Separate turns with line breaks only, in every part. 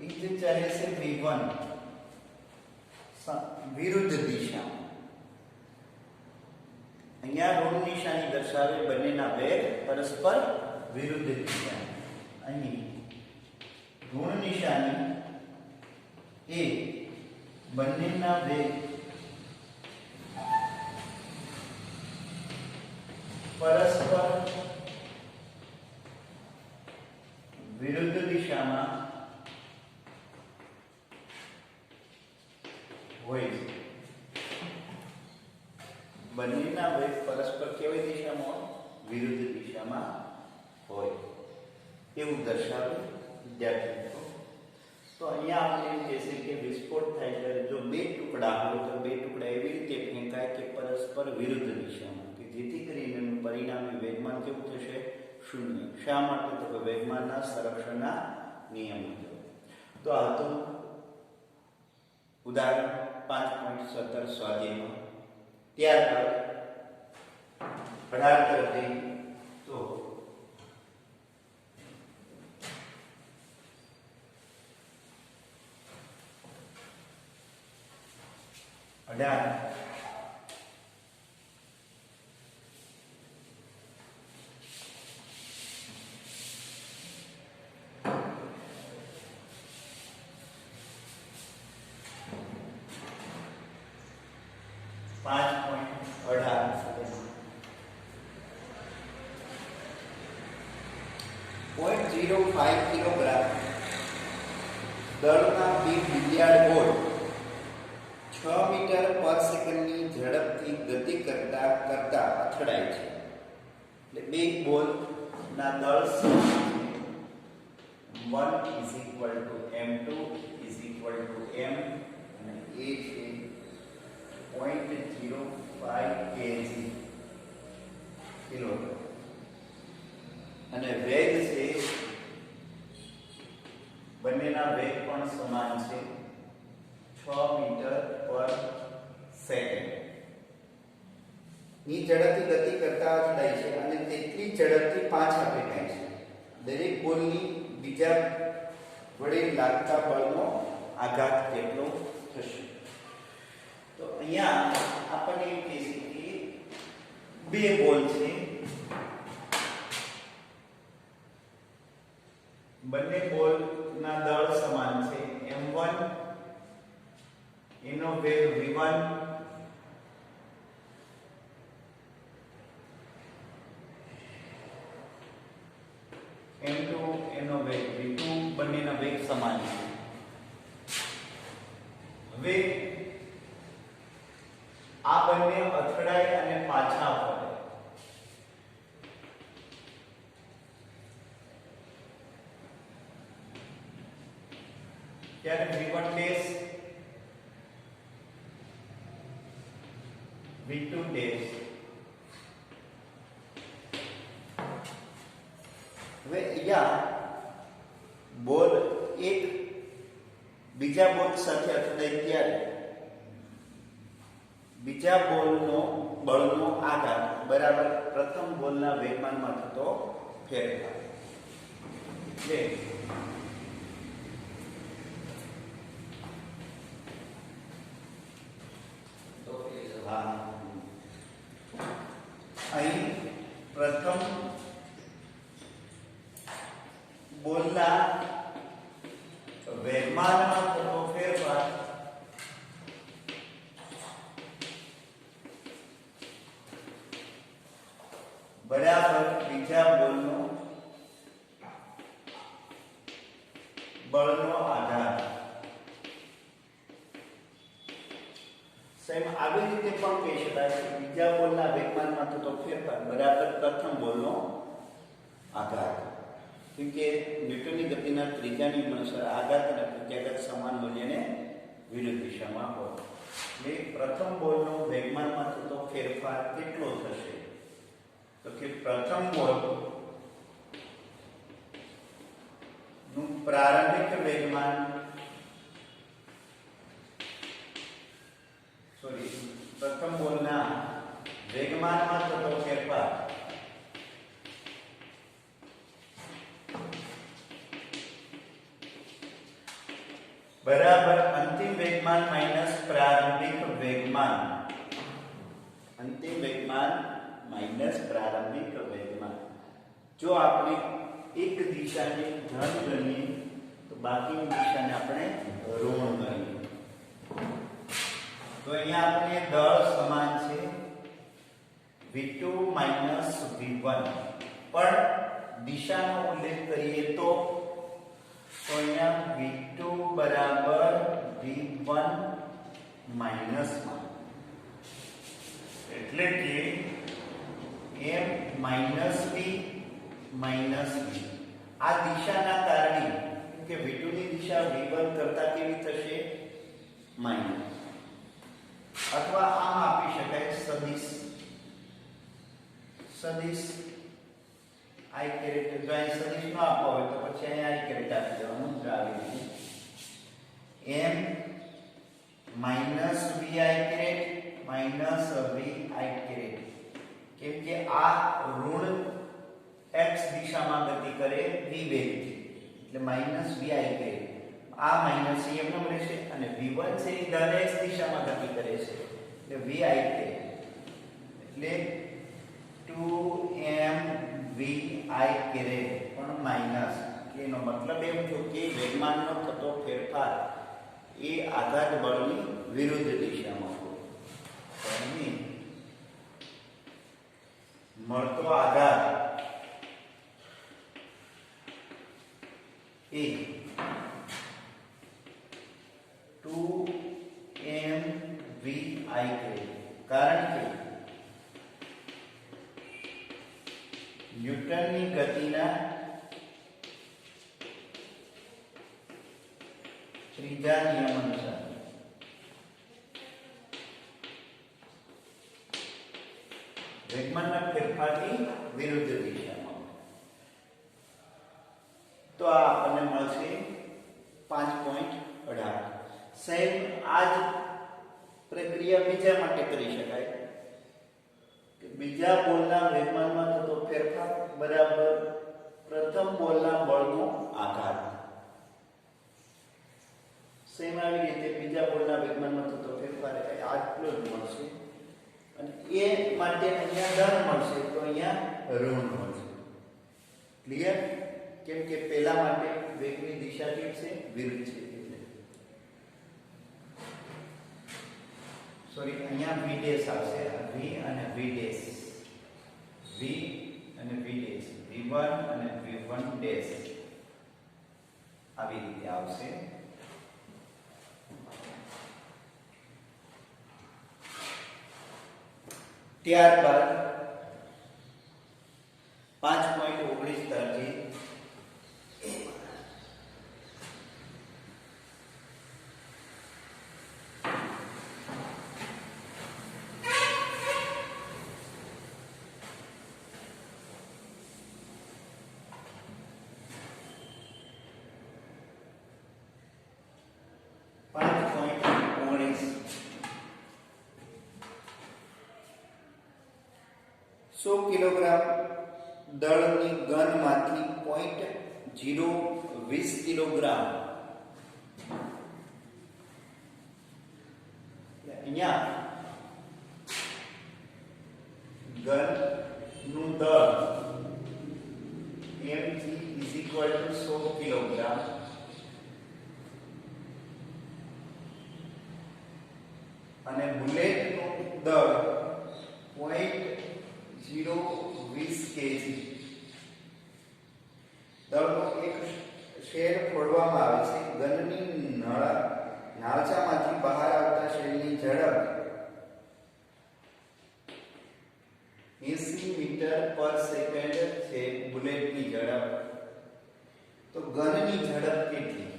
એ જે ચાલે છે v1 વિરુદ્ધ દિશામાં. અહીંયા ઋણ નિશાની દર્શાવે બંનેના વેગ પરસ્પર વિરુદ્ધ દિશા. અહીં ઋણ નિશાની એ બંનેના વેગ પરસ્પર વિરુદ્ધ દિશામાં હોય છે. બંનેના વેગ પરસ્પર કેવી દિશામાં હોય? વિરુદ્ધ દિશામાં હોય એવું દર્શાવે વિદ્યાર્થી મિત્રો. તો અહીંયા આપણે એમ કહેશે કે વિસ્ફોટ થાય ત્યારે જો બે ટુકડા હોય તો બે ટુકડા એવી રીતે ફેંકાય કે પરસ્પર વિરુદ્ધ દિશામાં, કે જેથી કરીને પરિણામી વેગમાન કેવું થશે? શૂન્ય. શા માટે? તો કે વેગમાનના સંરક્ષણના નિયમ મુજબ. તો આ હતું ઉદાહરણ 5.17 સ્વાધ્યાયમાં. ત્યારબાદ 18 તરફથી તો 18 0.05 કિલોગ્રામ દળના બે બિલિયાર્ડ બોલ 6 મીટર પર સેકન્ડની ઝડપથી ગતિ કરતા અથડાય છે. એટલે બે બોલના દળ 1 m2 m અને a છે 0.05 kg કિલોગ્રામ અને વેગ છે બંનેના વેગ પણ સમાન છે 6 મીટર પર સેકન્ડ ની ઝડપથી ગતિ કરતા અથડાય છે અને તેટલી ઝડપથી પાછા ફેંકાય છે. દરેક બોલની બીજા વડે લાગતા બળનો આઘાત કેટલો થશે? તો અહીંયા આપણને એમ કહીએ કે બે બોલ છે, બંને બોલના દળ સમાન છે. m1 એનો વેગ v1 m2 એનો વેગ v2 બંનેના વેગ સમાન છે. હવે આ બંને અથડાય અને પાછા ફરે. ત્યારે v1 ડેશ v2 ડેશ. હવે અહીંયા બોલ એક બીજા બોલ સાથે અથડાય ત્યારે બીજા બોલનો બળનો આઘાત બરાબર પ્રથમ બોલના વેગમાનમાં થતો ફેરફાર. એટલે અહીં પ્રથમ બોલના વેગમાનમાં થતો ફેરફાર બરાબર બીજા બોલનો બળનો આધાર. સેમ આવી રીતે પણ કહી શકાય કે બીજા બોલના વેગમાનમાં થતો ફેરફાર બરાબર પ્રથમ બોલનો આઘાત. કેમ કે ન્યૂટનની ગતિના ત્રીજા નિયમ અનુસાર આઘાત અને પ્રત્યાઘાત સમાન મૂલ્યને વિરુદ્ધ દિશામાં હોય. એટલે પ્રથમ બોલનો વેગમાનમાં થતો ફેરફાર કેટલો થશે? તો કે પ્રથમ બોલ નું પ્રારંભિક વેગમાન પ્રથમ બોલના વેગમાનમાં થતો ફેરફાર बराबर अंतिम वेगमान माइनस प्रारंभिक वेगमान, अंतिम वेगमान माइनस प्रारंभिक वेगमान। जो आपने एक दिशा ने धन गणीए तो बाकी दिशा ने આપણે ઋણ ગણીએ। तो અહીંયા આપણે દળ સમાન છે v2 v1, પણ દિશાનો ઉલ્લેખ કરીએ તો અહીંયા v2 બરાબર v1 માઈનસ 1, એટલે કે m minus v minus v। આ દિશાના કારણે કે v2 ની દિશા v1 કરતા કેવી થશે માઈનસ, અથવા આમ આપી શકાય સદિશ, સદિશ i કેરેટ। જો અહીં સદિશ ન આપવો હોય તો પછી અહીં i કેરેટ આપી દેવાનું જ આવી રીતે m minus vi caret minus vi caret, કેમ કે આ ઋણ x દિશામાં ગતિ કરે v વેગથી, એટલે માઈનસ vi કેરેટ। આ માઈનસ એમ ન રહેશે અને v1 છે એ ધન x દિશામાં ગતિ કરે છે એટલે vi કેરેટ, એટલે 2m vi કેરેટ પણ માઈનસ। એનો મતલબ એમ થયો કે વેગમાનનો થતો ફેરફાર એ આઘાત બળની વિરુદ્ધ દિશામાં હોય, અને મળતો આઘાત એ 2m vi કેરેટ, કારણ કે ન્યૂટનની ગતિના ત્રીજા નિયમ અનુસાર વેગમાનના ફેરફારની વિરુદ્ધ દિશામાં। તો આ આપણને મળશે 5.18। સેમ આ જ પ્રક્રિયા બીજા માટે કરી શકાય કે બીજા બોલના વેગમાનમાં થતો ફેરફાર બરાબર પ્રથમ બોલના બળનો આઘાત। સેમ આવી રીતે બીજા બોલના વેગમાનમાં થતો ફેરફાર આટલો જ મળશે, અને એ માટે અહીંયા ધન મળશે તો અહીંયા ઋણ મળશે। ક્લિયર? કેમ કે પહેલા માટે વેગની દિશા કેવી છે વિરુદ્ધ છે, એટલે સોરી અહીંયા v ડેશ આવશે, v અને v ડેશ, v અને v ડેશ, v1 અને v1 ડેશ આવી રીતે આવશે। ત્યારબાદ 5.19 તરજી સો કિલોગ્રામ દળની ઘનમાંથી 0.020 કિલોગ્રામ, અહીંયા ઘનનું દળ mg = 100 કિલોગ્રામ, અને બુલેટનું દળ 0.020 kg। દળનો એક શેલ ફોડવામાં આવે છે, ઘનની નાળચામાંથી બહાર આવતા શેલની ઝડપ 80 મીટર પર સેકન્ડ છે બુલેટની ઝડપ, તો ઘનની ઝડપ કેટલી?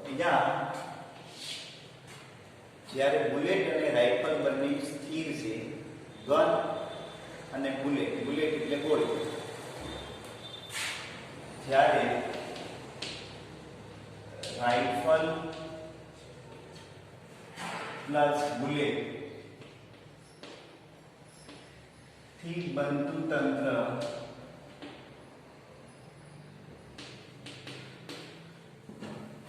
અહીંયા જ્યારે બુલેટ અને રાઇફલ બંને સ્થિર છે, ગન અને બુલેટ, બુલેટ એટલે ગોળી, જ્યારે રાઇફલ પ્લસ બુલેટ થી બનતું તંત્ર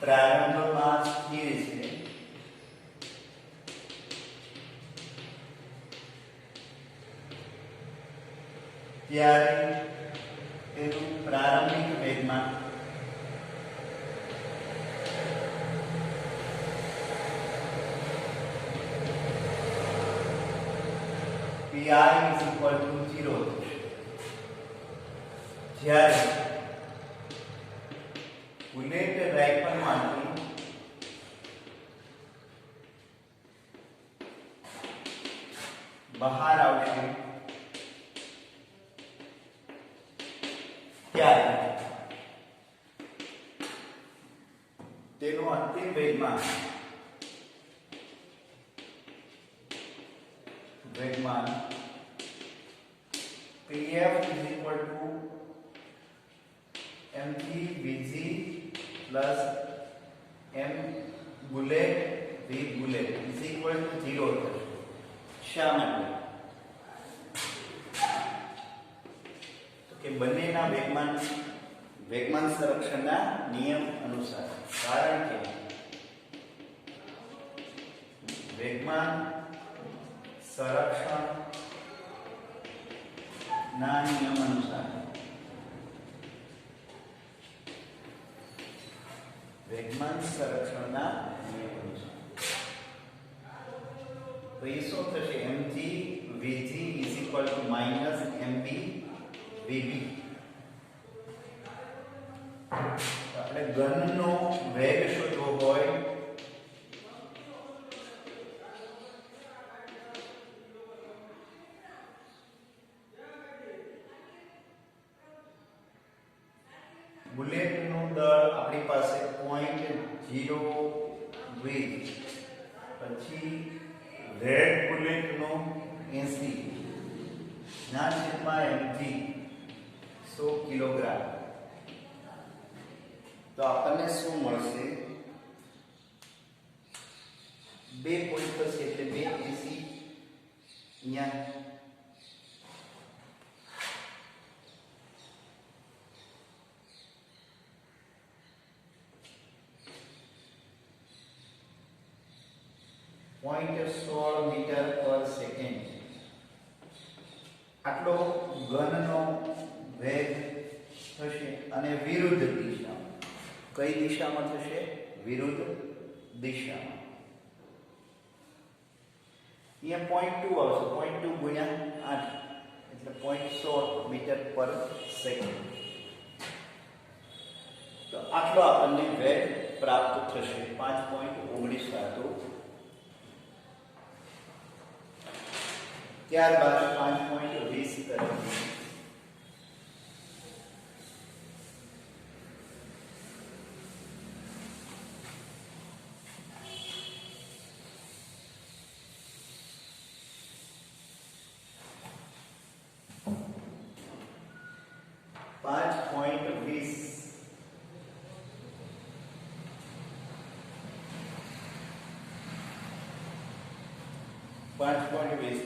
પ્રારંભમાં સ્થિર છે ત્યારે તેનું પ્રારંભિક વેગમાન pi is equal to 0 થશે. જ્યારે બુલેટ રાઇફલમાંથી બહાર આવશે ત્યારે તેનું અંતિમ વેગમાન pf is equal to mg vg plus m bullet v bullet is equal to 0 થશે. શા માટે? તો કે બંનેના વેગમાન સંરક્ષણના નિયમ અનુસાર, કારણ કે વેગમાન સંરક્ષણ ના નિયમ અનુસાર વેગમાન સંરક્ષણના નિયમ અનુસાર તો એ શું થશે? mg vg is equal to minus mb vb. આપણે ગનનો વેગ શોધવો હોય બુલેટનું દળ આપણી પાસે 0.02 પછી રેડ બુલેટનું 80 ના છેદમાં mg 100 કિલોગ્રામ. તો આપણને શું મળશે? 2 પોઈન્ટ થશે એટલે 280 અહીંયા .16 મીટર પર સેકન્ડ આટલો ગનનો વેગ થશે. અને વિરુદ્ધ દિશામાં, કઈ દિશામાં થશે? વિરુદ્ધ દિશામાં. અહીંયા 0.2 આવશે, 0.2 ગુણ્યા 8 એટલે 0.16 મીટર પર સેકન્ડ. તો આટલો આપણને વેગ પ્રાપ્ત થશે. 5.19 હતું. ત્યારબાદ 5.20 તરફ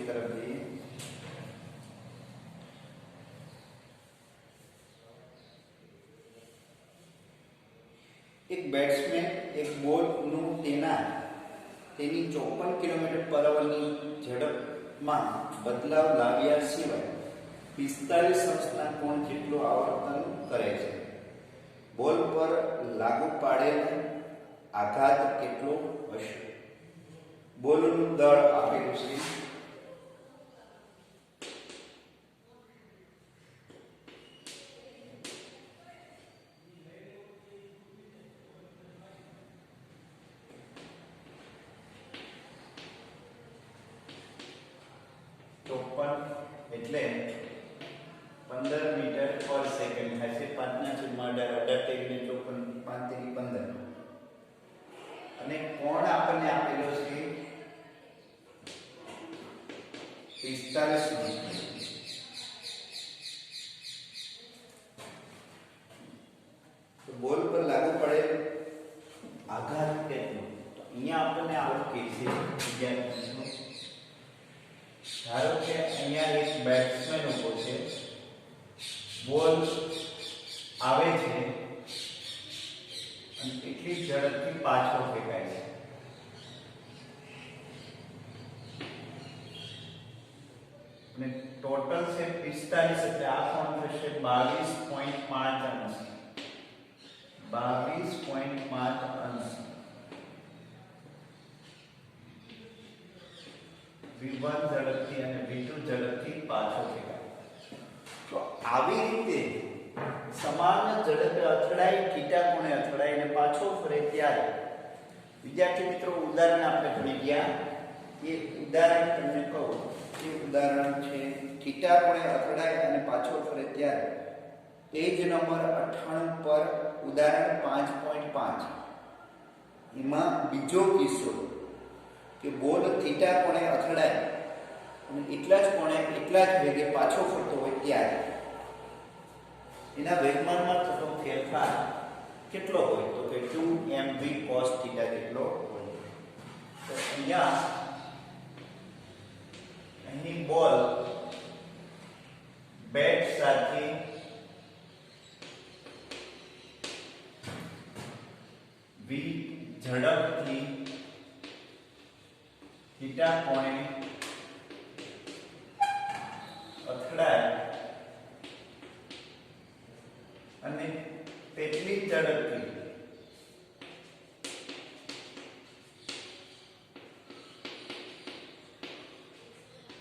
તરફથી એક બેટ્સમેન એક બોલનું તેની 54 કિલોમીટર પર અવરની ઝડપમાં બદલાવ લાવ્યા સિવાય 45 અંશના કોણ જેટલું આવર્તન કરે છે. બોલ પર લાગુ પાડેલ આઘાત કેટલો હશે? બોલનું દળ આપેલું છે એટલે 15 મીટર પર સેકન્ડ થશે. 5/18 15 અને કોણ આપણને આપેલો છે 45 ડિગ્રી. તો બોલ પર લાગુ પડેલ આઘાત કેટલો? તો અહીંયા આપણને આવું કે છે વિદ્યાર્થીઓ, ધારો કે અહીંયા એક બેટ્સમેન ઉભો છે, બોલ આવે છે અને એટલી ઝડપથી અને ટોટલ છે 45 એટલે આ કોણ થશે 22.5 અંશ. 22.5 અંશ. V1 ઝડપથી અને V2 ઝડપથી પાછો ફેંકાય. તો આવી રીતે સમાન ઝડપે અથડાઈ થીટા કોણે અથડાઈને પાછો ફરે ત્યારે વિદ્યાર્થી મિત્રો ઉદાહરણ આપણે ભણી ગયા. એ ઉદાહરણ તમને કહું. એ ઉદાહરણ છે થીટા કોણે અથડાય અને પાછો ફરે ત્યારે. પેજ નંબર 98 પર ઉદાહરણ 5.5. એમાં બીજો કિસ્સો કે બોલ થીટા કોણે અથડાય અને એટલા જ વેગે પાછો ફરતો હોય ત્યારે એના વેગમાનમાં થતો ફેરફાર કેટલો હોય? તો કે 2mv cos થીટા કેટલો હોય? તો અહીં બોલ બેટ સાથે v ઝડપથી થીટા કોણે અથડાય અને તેટલી ઝડપથી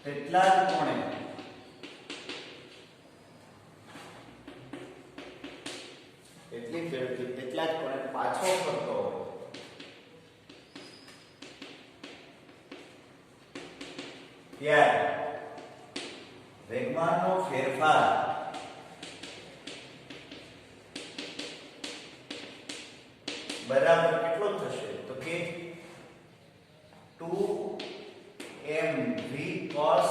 તેટલા જ કોણે પાછો ફરતો હોય ત્યારે વેગમાનનો ફેરફાર બરાબર કેટલો થશે? તો કે 2mv cos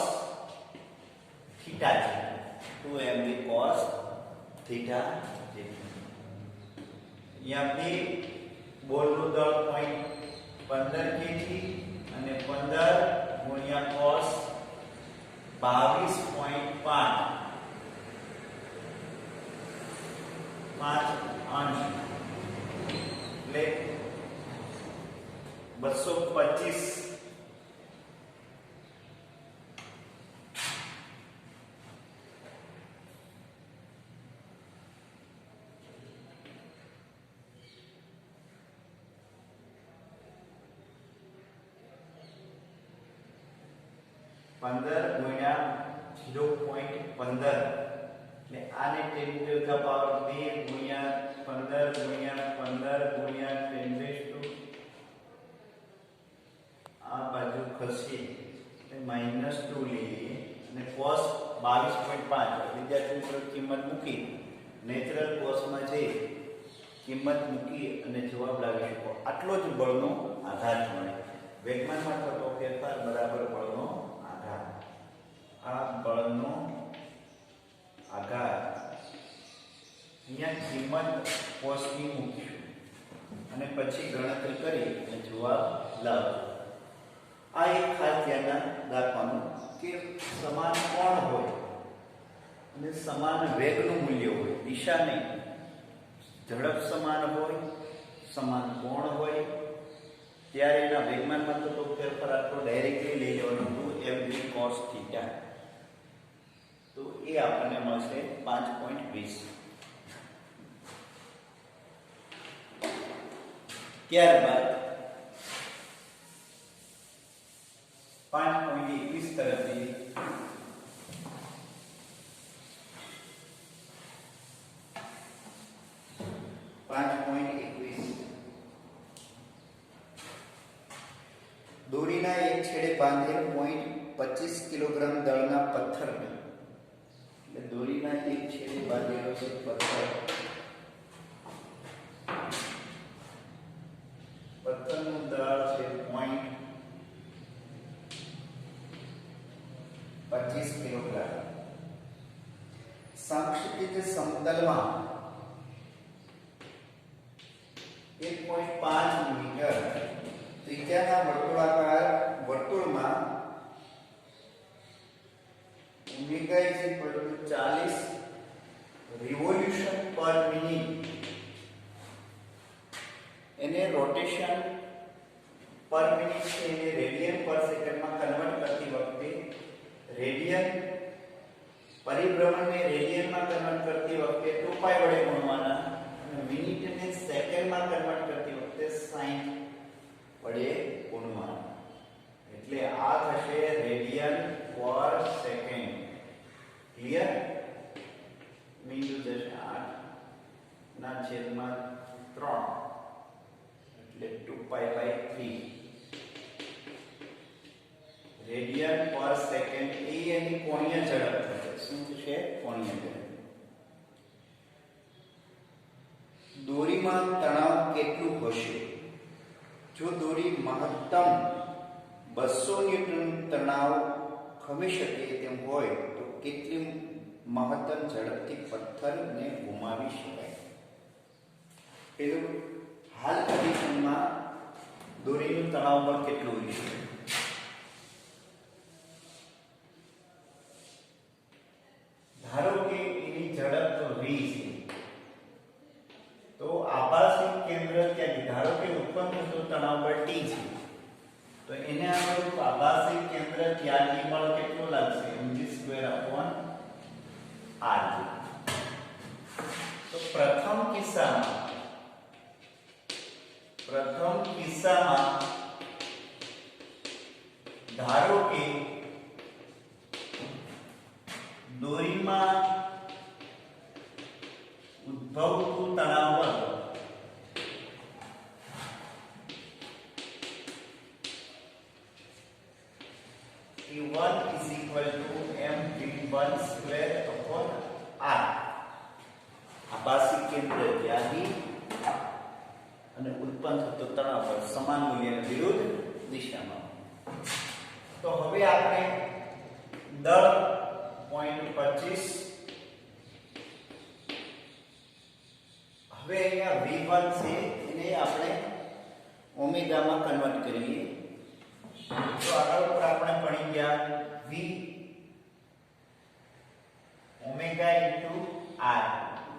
થીટા છે. 2mv cos થીટા છે. અહીંયા બે બોલનું દળ 15 kg અને 15 ગુણ્યા cos 22.5 અંશ એટલે 225 15 ગુણ્યા 0.15 એટલે આને 10 to the power 2 ગુણ્યા 15 ગુણ્યા 15 ગુણ્યા 10 આ બાજુ ખસી એટલે -2 લઈએ અને cos 22.5 વિદ્યાર્થી મિત્રો કિંમત મૂકી નેચરલ cosમાં જઈ કિંમત મૂકી અને જવાબ લાવી શકો. આટલો જ બળનો આધાર મળે. વેગમાનમાં થતો ફેરફાર બરાબર બળનો આધાર. આ બળનો આધાર અહીંયા કિંમત કોસની મૂકીશું અને પછી ગણતરી કરી અને જવાબ લાવજો. આ એક ખાસ ધ્યાન રાખવાનું કે સમાન કોણ હોય અને સમાન વેગનું મૂલ્ય હોય, દિશા નહીં. ઝડપ સમાન હોય, સમાન કોણ હોય ત્યારે એના વેગમાનમાં થતો ફેરફાર આટલો ડાયરેક્ટલી લઈ લેવાનું 2mv cos થીટા. તો એ આપણને મળશે 5.20. ત્યારબાદ 5.21 તરફથી દોરીના એક છેડે બાંધેલ 0.25 કિલોગ્રામ દળના પથ્થરને એટલે દોરીના એક છેડે બાંધેલો છે પથ્થર. પથ્થરનું દળ છે 0.25 કિલોગ્રામ. સંક્ષિપ્ત સમતલમાં 1.5 મીટર ત્રિજ્યાના વર્તુળાકાર વર્તુળમાં ઓમેગા 40 રિવોલ્યુશન પર મિનિટ એને રોટેશન પર મિનિટ છે એને રેડિયન પર સેકન્ડમાં કન્વર્ટ કરતી વખતે રેડિયન પરિભ્રમણને રેડિયનમાં કન્વર્ટ કરતી વખતે 2π વડે ગુણવાના અને મિનિટને સેકન્ડમાં કન્વર્ટ કરતી વખતે 60 વડે ગુણવાના. એટલે આ થશે રેડિયન પર સેકન્ડ. ક્લિયર? બિંદુ થશે 8 ના છેદમાં 3 એટલે 2π/3 રેડિયન પર સેકન્ડ. એ એની કોણીય ઝડપ થશે. શું છે? કોણીય ઝડપ. દોરીમાં તણાવ કેટલું હશે? જો દોરી મહત્તમ 200 ન્યૂટન તણાવ ખમી શકે તેમ હોય તો કેટલી મહત્તમ ઝડપથી પથ્થરને ઘુમાવી શકાય? પેલું હાલ કન્ડિશનમાં દોરીનું તણાવ બળ કેટલું હોય છે? ધારો કે એની ઝડપ તો v છે, તો આભાસી કેન્દ્ર ક્યાંથી? ધારો કે ઉત્પન્ન થતું તણાવ બળ t છે, તો એને અનુરૂપ આભાસી કેન્દ્ર ત્યાંથી બળ કેટલું લાગશે? mg²/r. તો પ્રથમ કિસ્સામાં ધારો કે દોરીમાં ઉદ્ભવતું તણાવ બળ E1 mv1/r. આભાસી કેન્દ્ર ત્યાંથી અને ઉત્પન્ન થતો તણાવ બળ સમાન મૂલ્યની વિરુદ્ધ દિશામાં. તો હવે આપણે દળ 0.25 હવે અહીંયા v1 છે એને આપણે ઓમેગામાં કન્વર્ટ કરીએ. તો આગળ ઉપર આપણે ભણી ગયા v omega into r,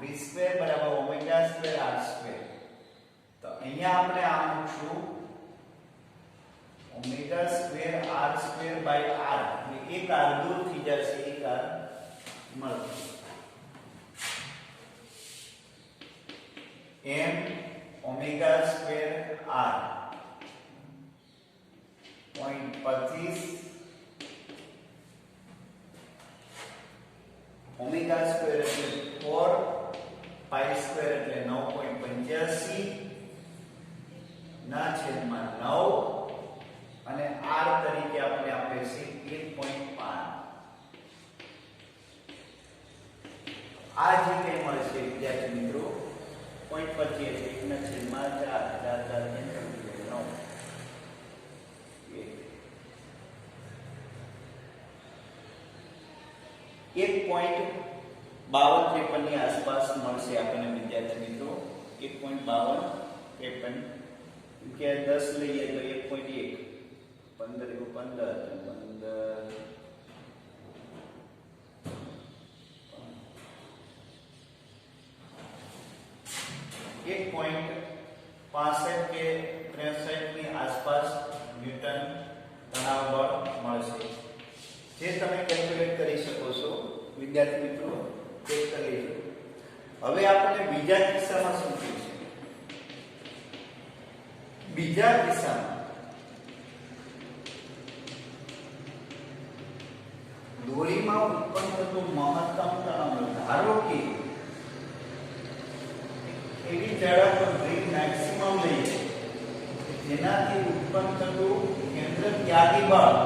v² બરાબર ઓમેગા² r². તો અહીંયા આપણે આ મૂકશું ઓમેગા² r²/r. એક r દૂર થઈ જશે, એક r મળશે. m ઓમેગા² r 0.25 ઓમેગા² એટલે 4, π² એટલે 9.85 ના છેદમાં 9 અને r તરીકે આપણે આપે છે 1.5. આ જે કંઈ મળશે વિદ્યાર્થી મિત્રો 0.25 એટલે 1 ના છેદમાં 4, 4 4 1.5253 ની આસપાસ મળશે આપણને વિદ્યાર્થી મિત્રો. 1.5253 કે 10 લઈએ તો 1.1 15 1.65 કે 63 ની આસપાસ ન્યૂટન તણાવ બળ મળશે, જે તમે કેલ્ક્યુલેટ કરી શકો છો વિદ્યાર્થી મિત્રો. ચેક કરી લેજો. હવે આપણે બીજા કિસ્સામાં શું થયું છે? બીજા કિસ્સામાં દોરીમાં ઉત્પન્ન થતું મહત્તમ તણાવ, ધારો કે એવી ઝડપ v મેક્સિમમ લઈએ જેનાથી ઉત્પન્ન થતું કેન્દ્ર ત્યાગી બળ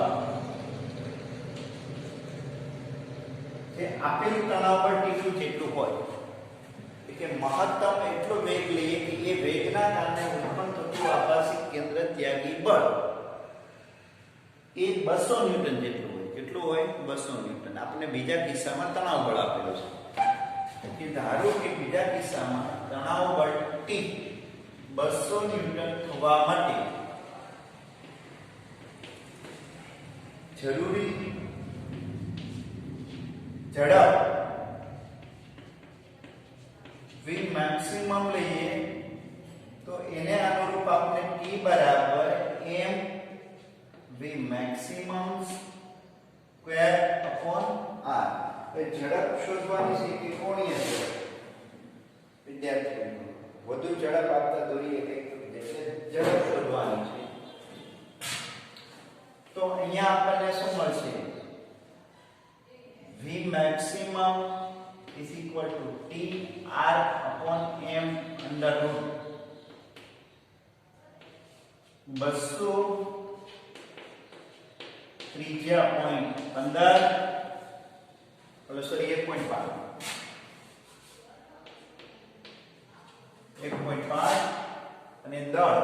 આપેલું તણાવ બળ t2 જેટલું હોય, કે મહત્તમ એટલો વેગ લઈએ કે એ વેગના કારણે ઉત્પન્ન થતું આભાસી કેન્દ્ર ત્યાગી બળ એ 200 ન્યૂટન જેટલું હોય. કેટલું હોય? 200 ન્યૂટન. આપણે બીજા કિસ્સામાં તણાવ બળ આપેલો છે કે ધારો કે બીજા કિસ્સામાં તણાવ બળ t 200 ન્યૂટન થવા માટે જરૂરી ઝડપ v મેક્સિમમ લઈએ તો એને અનુરૂપ આપણે t બરાબર m v maximum square upon r. હવે ઝડપ શોધવાની છે કે કોણીય ઝડપ. વિદ્યાર્થી મિત્રો, વધુ ઝડપ આપતા દોરીએ કંઈક એટલે ઝડપ શોધવાની છે. તો અહીંયા આપણને શું મળશે? v maximum is equal to t r upon m under root 200 ત્રિજ્યા પોઈન્ટ 15 સોરી 1.5 અને દળ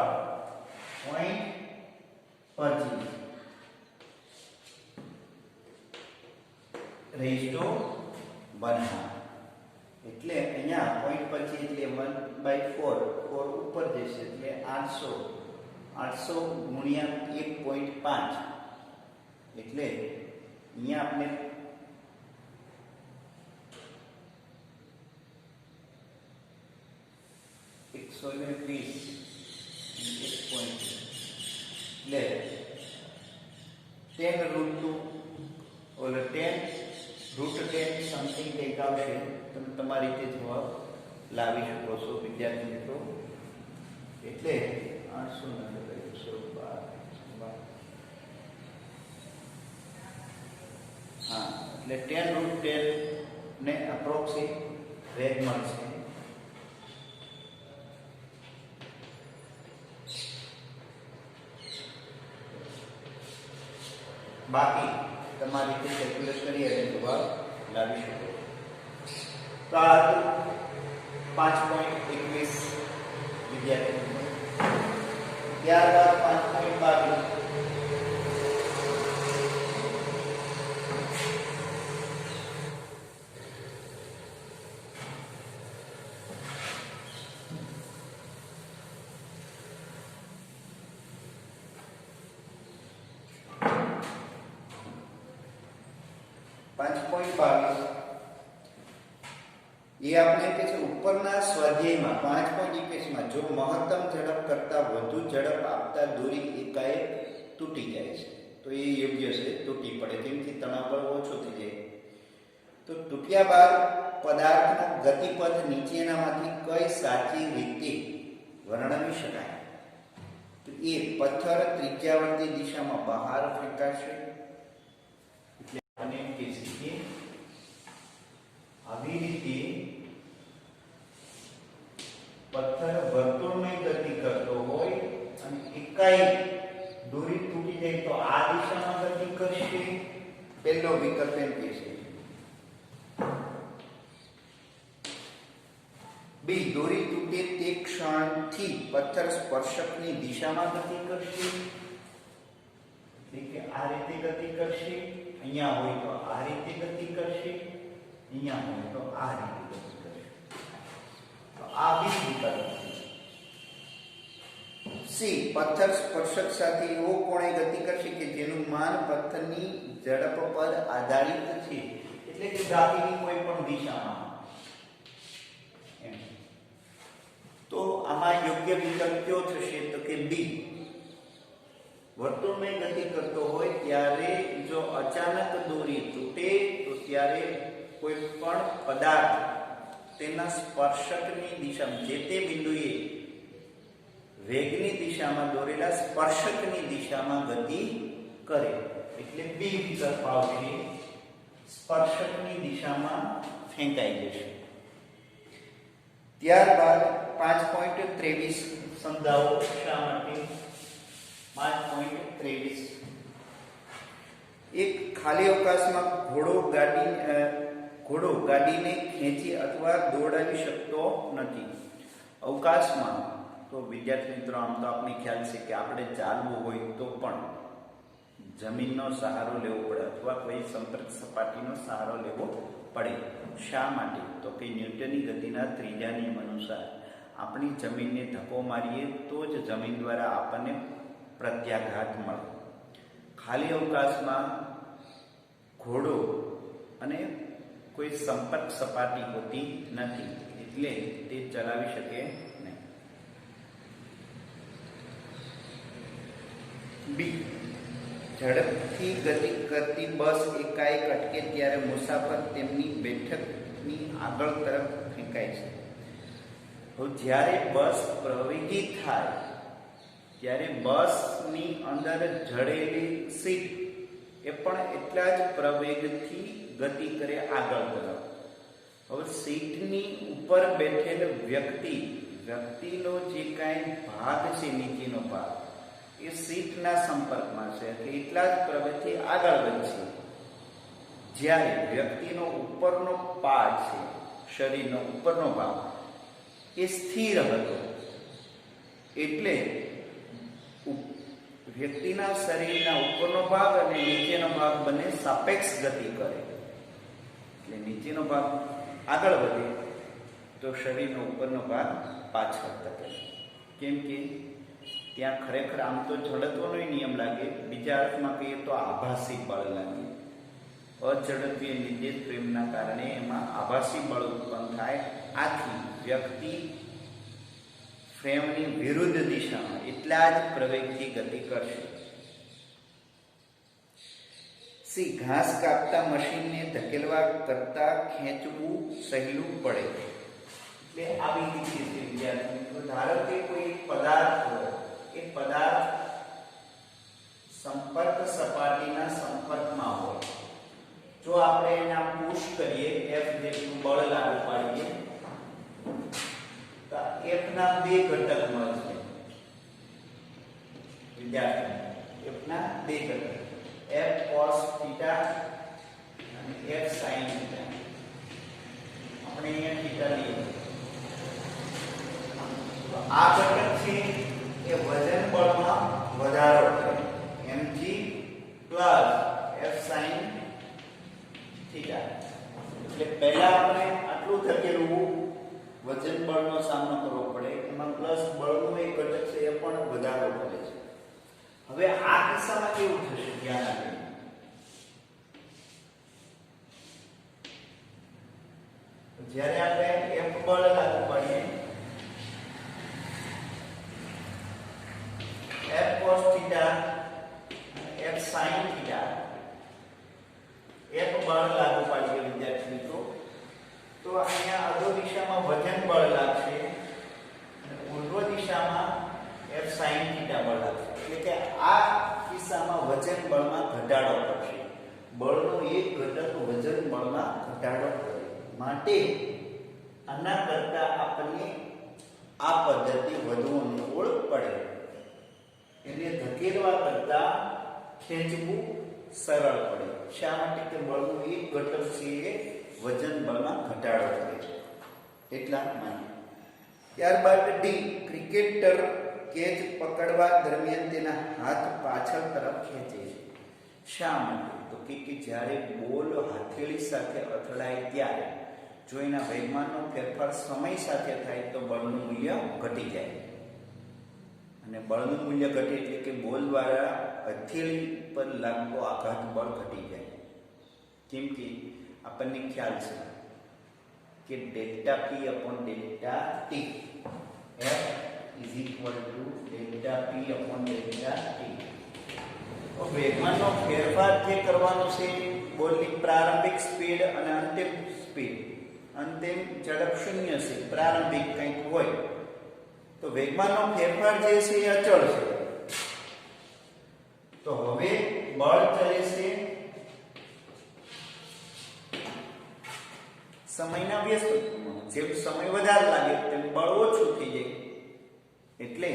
પોઈન્ટ 25 રેઝ ટુ 1 એટલે અહીંયા પોઈન્ટ 25 એટલે 1/4 4 ઉપર જશે એટલે 800 ગુણ્યા 1.5 એટલે અહીંયા આપણે એકસો ને 20 એટલે 10 રૂટ 2 ઓર 10 રૂટ 10 સમથિંગ કંઈક આવશે. તમે તમારી રીતે જવાબ લાવી શકો છો વિદ્યાર્થી મિત્રો. એટલે 800 હા એટલે 10 રૂટ 10 ને અપ્રોક્સિમેટ વેગ મળશે. બાકી તમારી રીતે કેલ્ક્યુલેટ કરી અને જવાબ લાવી શકો. તો આ 5.21 વિદ્યાર્થી. ત્યારબાદ 5.22 એ આપણે કે છે ઉપરના સ્વાધ્યાયમાં 5.21 માં જો મહત્તમ ઝડપ કરતા વધુ ઝડપ આપતા દોરી એકાએક તૂટી જાય છે તો એ યોગ્ય છે, તૂટી પડે કેમ કે તણાવ બળ ઓછો થઈ જાય. તો તૂટ્યા બાદ પદાર્થનો ગતિપથ નીચેનામાંથી કઈ સાચી રીતે વર્ણવી શકાય? તો એ પથ્થર ત્રિજ્યાવર્તી દિશામાં બહાર ફેંકાશે એટલે અને એમ કહે છે કે આવી રીતે પથ્થર વર્તુળમય ગતિ કરતો હોય અને એકાએક દોરી તૂટી જાય તો આ દિશામાં ગતિ કરશે. પહેલો વિકલ્પ એમ કહે છે. બી દોરી તૂટે તે ક્ષણથી પથ્થર સ્પર્શકની દિશામાં ગતિ કરશે એટલે કે આ રીતે ગતિ કરશે. અહીંયા હોય તો આ રીતે ગતિ કરશે, અહીંયા હોય તો આ રીતે ગતિ કરશે. તો આ બી વિકલ્પ છે. સી પથ્થર સ્પર્શક સાથે એવો કોણે ગતિ કરશે કે જેનું માન પથ્થરની ઝડપ પર આધારિત છે એટલે કે ગતિની કોઈ પણ દિશામાં. તો આમાં યોગ્ય વિકલ્પ કયો થશે? તો કે બી. વર્તુળમય ગતિ કરતો હોય ત્યારે જો અચાનક દોરી તૂટે તો ત્યારે કોઈ પણ પદાર્થ તેના સ્પર્શકની દિશામાં જે તે બિંદુએ વેગની દિશામાં દોરેલા સ્પર્શકની દિશામાં ગતિ કરે એટલે બી વિકલ્પ આવશે. સ્પર્શકની દિશામાં ફેંકાઈ જશે. ત્યારબાદ 5.23 સમજાવો શા માટે? 5.23 એક ખાલી અવકાશમાં ઘોડો ગાડીને ખેંચી અથવા દોડાવી શકતો નથી. અવકાશમાં તો વિદ્યાર્થી મિત્રો આમ તો આપણે ખ્યાલ છે કે આપણે ચાલવું હોય તો પણ જમીનનો સહારો લેવો પડે અથવા કોઈ સંપર્ક સપાટીનો સહારો લેવો પડે. શા માટે? તો કે ન્યૂટનની ગતિના ત્રીજા નિયમ અનુસાર આપણી જમીનને ધક્કો મારીએ તો જ જમીન દ્વારા આપણને પ્રત્યાઘાત મળે. ખાલી અવકાશમાં ઘોડો અને કોઈ સંપર્ક સપાટી હોતી નથી એટલે તે ચલાવી શકે નહીં. બી ઝડપથી ગતિ કરતી બસ એકાએક અટકે ત્યારે મુસાફર તેમની બેઠકની આગળ તરફ ફેંકાય છે. હવે જ્યારે બસ પ્રવેગી થાય ત્યારે બસની અંદર જડેલી સીટ એ પણ એટલા જ પ્રવેગથી ગતિ કરે આગળ તરફ. હવે સીટની ઉપર બેઠેલ વ્યક્તિનો જે કાંઈ ભાગ છે, નીચેનો ભાગ, એ સીટના સંપર્કમાં છે કે એટલા જ પ્રવેગથી આગળ વધશે. જ્યારે વ્યક્તિનો ઉપરનો પાર્ટ છે, શરીરનો ઉપરનો ભાગ, એ સ્થિર હતો. એટલે વ્યક્તિના શરીરના ઉપરનો ભાગ અને નીચેનો ભાગ બંને સાપેક્ષ ગતિ કરે. એટલે નીચેનો ભાગ આગળ વધે તો શરીરનો ઉપરનો ભાગ પાછળ ધકે. કેમ કે ત્યાં ખરેખર આમ તો જડત્વનો નિયમ લાગે, બીજા અર્થમાં કહીએ તો આભાસી બળ લાગે. અઝડપીય નિર્દેશ પ્રેમના કારણે એમાં આભાસી બળ ઉત્પન્ન થાય. આથી વ્યક્તિ ફ્રેમની વિરુદ્ધ દિશામાં એટલા જ પ્રવેગથી ગતિ કરશે. સી ઘાસ કાપતા મશીનને ધકેલવા કરતા ખેંચવું સહેલું પડે. એટલે આવી રીતે છે વિદ્યાર્થી મિત્રો. ધારો કે કોઈ પદાર્થ હોય, એ પદાર્થ સંપર્ક સપાટીના સંપર્કમાં હોય, જો આપણે એના પુશ કરીએ, F જેટલું બળ લાગુ પાડીએ, તો F ના બે ઘટક મળશે વિદ્યાર્થી. F ના બે ઘટક, F cos θ અને F sin θ. આપણે અહીંયા θ લઈએ તો આ ઘટક છે એ વજન બળમાં વધારો કરે, mg F sin θ. એટલે પહેલા આપણે આટલું ધકેલવું, વજન બળનો સામનો કરવો પડે, એમાં પ્લસ બળનું એક ઘટક છે એ પણ વધારો કરે છે. હવે આ કિસ્સામાં કેવું થશે, ધ્યાન આપીએ. જ્યારે આપણે F બળ લાગુ પાડીએ, F cos θ F sin θ, F બળ લાગુ પાડીએ વિદ્યાર્થી મિત્રો, તો અહીંયા અધો દિશામાં વજન બળ લાગશે અને ઉર્ધ્વ દિશામાં F sin θ બળ લાગશે. એટલે કે આ કિસ્સામાં વજન બળમાં ઘટાડો કરશે. બળનો એક ઘટક વજન બળમાં ઘટાડો કરે. માટે આના કરતા આપણને આ પદ્ધતિ વધુ અનુકૂળ પડે. એને ધકેલવા કરતા ખેંચવું સરળ પડે. શા માટે? કે બળનું એક ઘટક છે એ વજન બળમાં ઘટાડો કરે છે, એટલા માટે. ત્યારબાદ ડી, ક્રિકેટર કેચ પકડવા દરમિયાન તેના હાથ પાછળ તરફ ખેંચે છે. શા માટે? તો કે જ્યારે બોલ હથેળી સાથે અથડાય ત્યારે જો એના વેગમાનનો ફેરફાર સમય સાથે થાય તો બળનું મૂલ્ય ઘટી જાય. અને બળનું મૂલ્ય ઘટે એટલે કે બોલ દ્વારા હથેળી પર લાગતો આઘાત બળ ઘટી જાય. કેમ કે આપણને ખ્યાલ છે કે delta P upon delta T, F is equal to delta P upon delta T. તો વેગમાનનો ફેરફાર જે કરવાનો છે, બોલની પ્રારંભિક સ્પીડ અને અંતિમ સ્પીડ, અંતિમ ઝડપ શૂન્ય છે, પ્રારંભિક કંઈક હોય તો વેગમાનનો ફેરફાર જે છે એ અચળ છે. તો હવે બળ ચલે છે સમયના વ્યસ્ત. જેમ સમય વધારે લાગે તેમ બળ ઓછું થઈ જાય. એટલે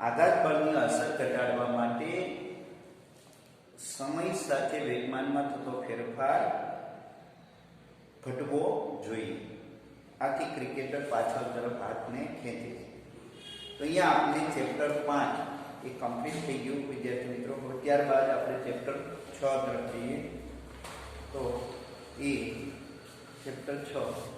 આઘાત બળની અસર ઘટાડવા માટે સમય સાથે વેગમાનમાં થતો ફેરફાર ઘટવો જોઈએ. આથી ક્રિકેટર પાછળ તરફ હાથને ખેંચે છે. તો અહીંયા આપણે ચેપ્ટર 5 એ કમ્પ્લીટ થઈ ગયું વિદ્યાર્થી મિત્રો. ત્યારબાદ આપણે ચેપ્ટર 6 તરફ જઈએ. તો એ ચેપ્ટર 6